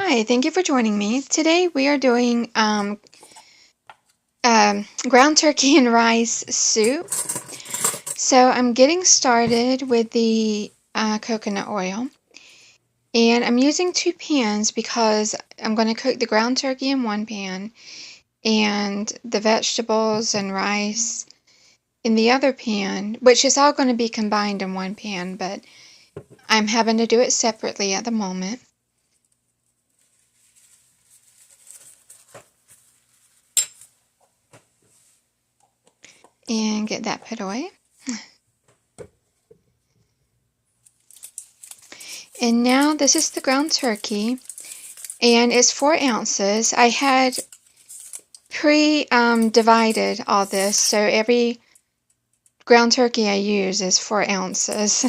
Hi, thank you for joining me. Today we are doing ground turkey and rice soup. So I'm getting started with the coconut oil. And I'm using two pans because I'm going to cook the ground turkey in one pan and the vegetables and rice in the other pan, which is all going to be combined in one pan, but I'm having to do it separately at the moment. And get that put away. And now this is the ground turkey, and it's 4 ounces. I had divided all this, so every ground turkey I use is 4 ounces.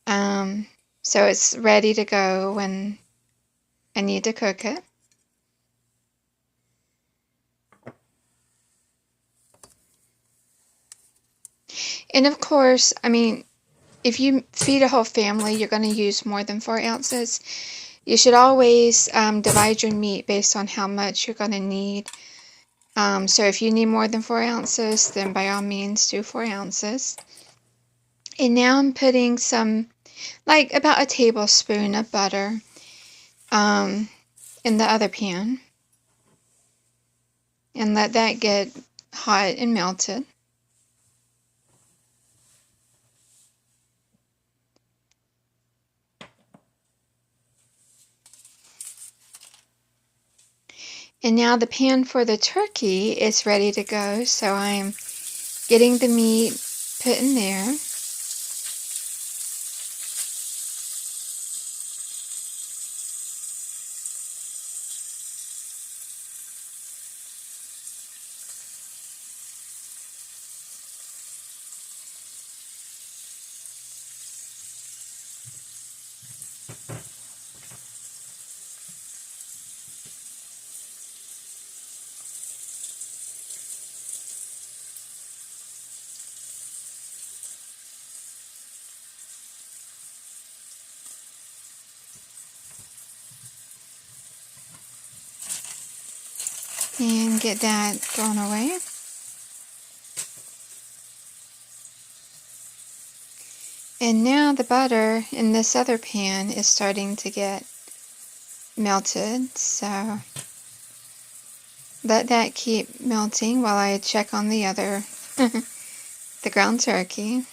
So it's ready to go when I need to cook it. And of course, I mean, if you feed a whole family, you're going to use more than 4 ounces. You should always divide your meat based on how much you're going to need. So if you need more than 4 ounces, then by all means do 4 ounces. And now I'm putting some, like about a tablespoon of butter in the other pan. And let that get hot and melted. And now the pan for the turkey is ready to go, so I'm getting the meat put in there. And get that thrown away. And now the butter in this other pan is starting to get melted, so let that keep melting while I check on the other, the ground turkey.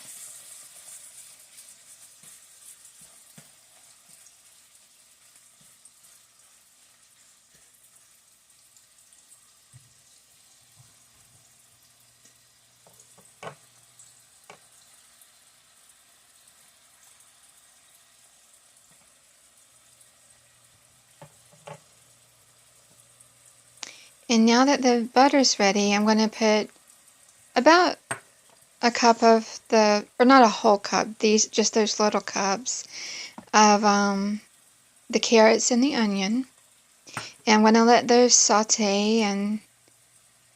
And now that the butter's ready, I'm going to put about a cup of or not a whole cup, just those little cups of the carrots and the onion. And I'm going to let those saute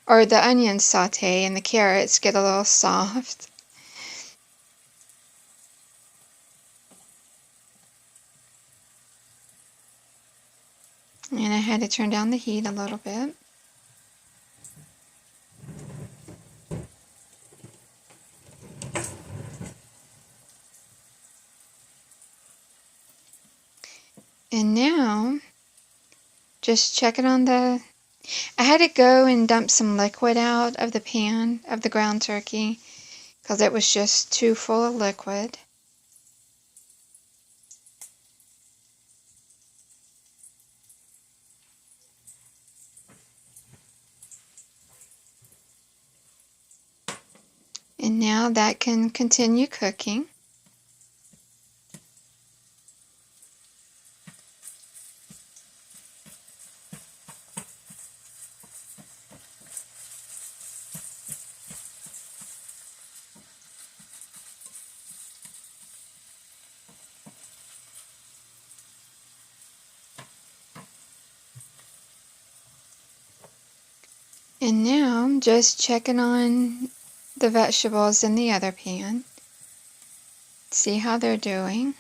or the onions saute and the carrots get a little soft. And I had to turn down the heat a little bit. And now, just check it on I had to go and dump some liquid out of the pan of the ground turkey because it was just too full of liquid. And now that can continue cooking. And now I'm just checking on the vegetables in the other pan. See how they're doing.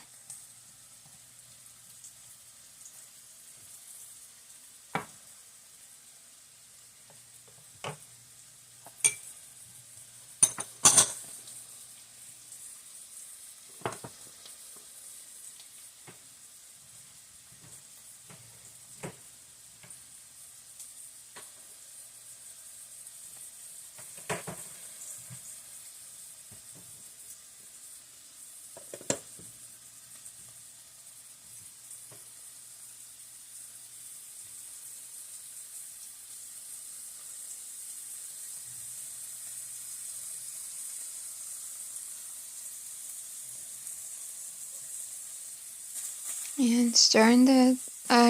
And stirring the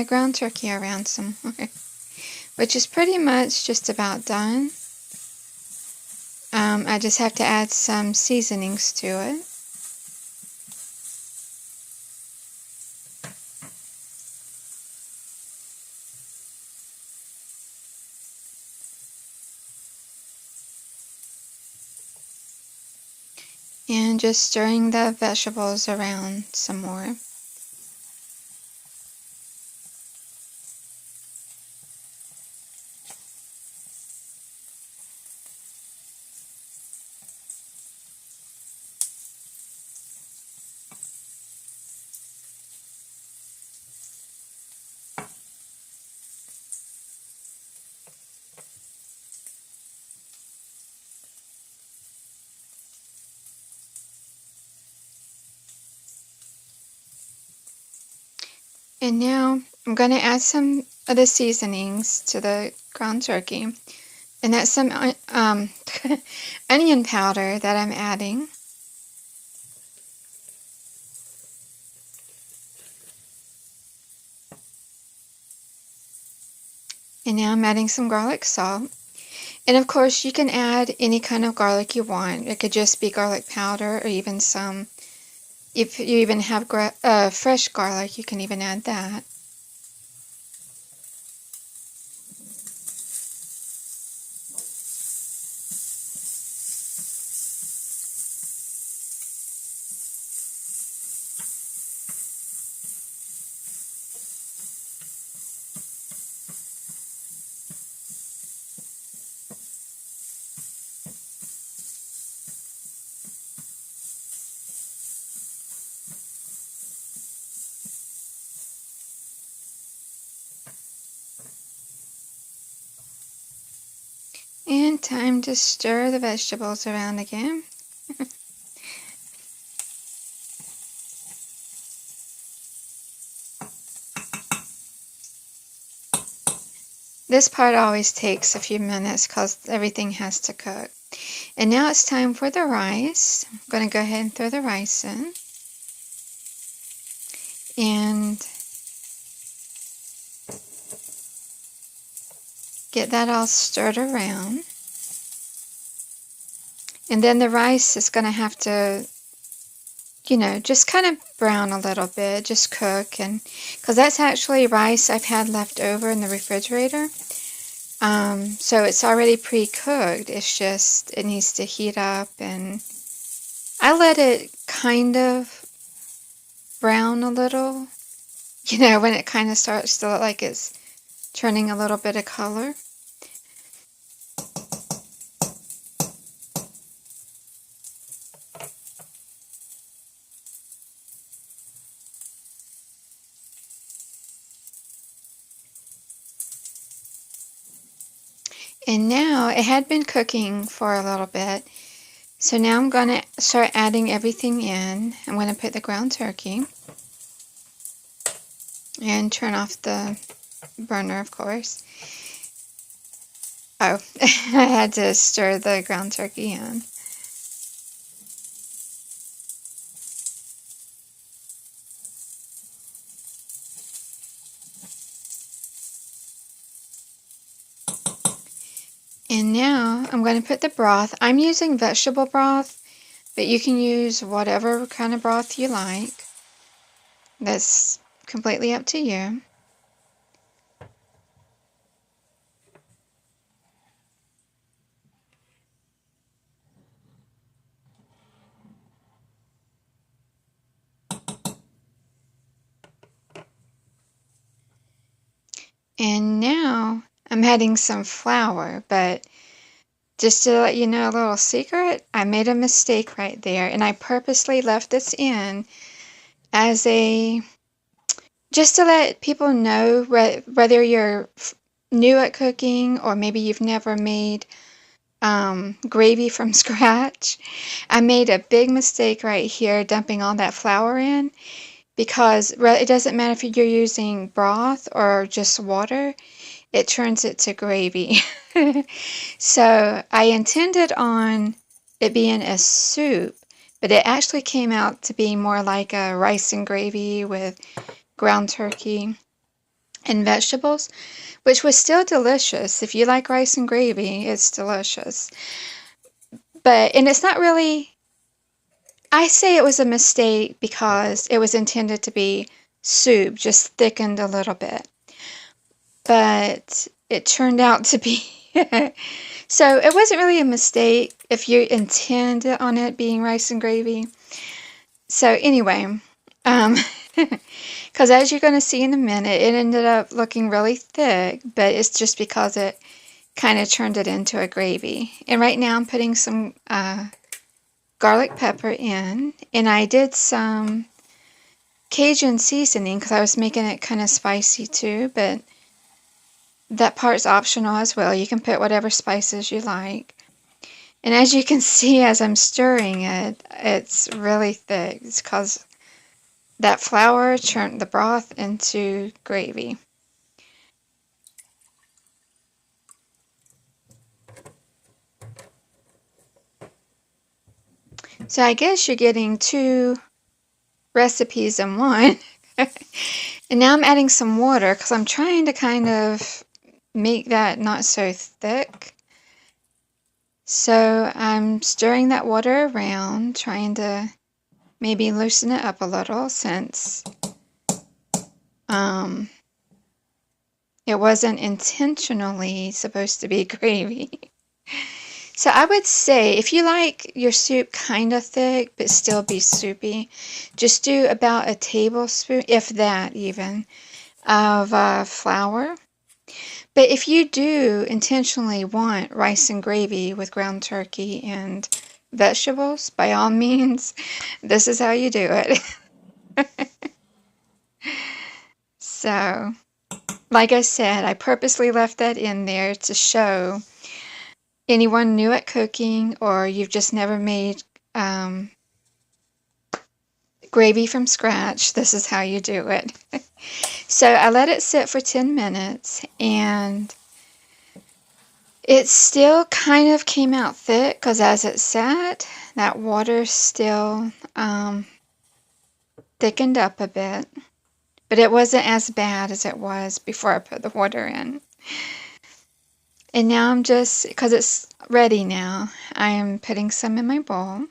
ground turkey around some more, which is pretty much just about done. I just have to add some seasonings to it. And just stirring the vegetables around some more. And now I'm going to add some of the seasonings to the ground turkey. And that's some onion powder that I'm adding. And now I'm adding some garlic salt. And of course you can add any kind of garlic you want. It could just be garlic powder, or even some, if you even have fresh garlic, you can even add that. And time to stir the vegetables around again. This part always takes a few minutes because everything has to cook. And now it's time for the rice. I'm going to go ahead and throw the rice in. And get that all stirred around. And then the rice is going to have to, just kind of brown a little bit, just cook. And because that's actually rice I've had left over in the refrigerator. So it's already pre-cooked. It's just, it needs to heat up, and I let it kind of brown a little, when it kind of starts to look like it's turning a little bit of color. And now it had been cooking for a little bit. So now I'm going to start adding everything in. I'm going to put the ground turkey and turn off the burner, of course. Oh, I had to stir the ground turkey in. And now I'm going to put the broth. I'm using vegetable broth, but you can use whatever kind of broth you like. That's completely up to you. And now I'm adding some flour, but just to let you know a little secret, I made a mistake right there, and I purposely left this in as just to let people know whether you're new at cooking or maybe you've never made gravy from scratch. I made a big mistake right here dumping all that flour in, because it doesn't matter if you're using broth or just water, it turns it to gravy. So I intended on it being a soup, but it actually came out to be more like a rice and gravy with ground turkey, and vegetables, which was still delicious. If you like rice and gravy, it's delicious. And it's not really, I say it was a mistake because it was intended to be soup, just thickened a little bit. But it turned out to be, so it wasn't really a mistake if you intend on it being rice and gravy. So anyway, because as you're going to see in a minute, it ended up looking really thick, but it's just because it kind of turned it into a gravy. And right now I'm putting some garlic pepper in, and I did some Cajun seasoning because I was making it kind of spicy too, but that part's optional as well. You can put whatever spices you like. And as you can see as I'm stirring it, it's really thick. It's because that flour turned the broth into gravy. So I guess you're getting 2 recipes in one. And now I'm adding some water because I'm trying to kind of make that not so thick. So I'm stirring that water around, trying to maybe loosen it up a little since it wasn't intentionally supposed to be gravy. So I would say if you like your soup kind of thick but still be soupy, just do about a tablespoon, if that even, of flour. But if you do intentionally want rice and gravy with ground turkey and vegetables, by all means, this is how you do it. So, like I said, I purposely left that in there to show anyone new at cooking or you've just never made gravy from scratch, this is how you do it. So I let it sit for 10 minutes and it still kind of came out thick because as it sat, that water still thickened up a bit. But it wasn't as bad as it was before I put the water in. And now I'm just, because it's ready now, I am putting some in my bowl.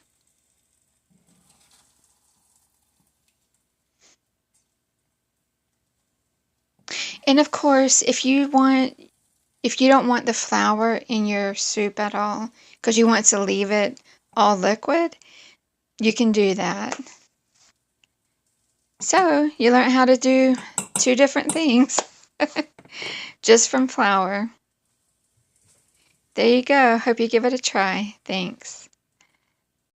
And of course, if you don't want the flour in your soup at all, because you want to leave it all liquid, you can do that. So, you learn how to do 2 different things just from flour. There you go. Hope you give it a try. Thanks.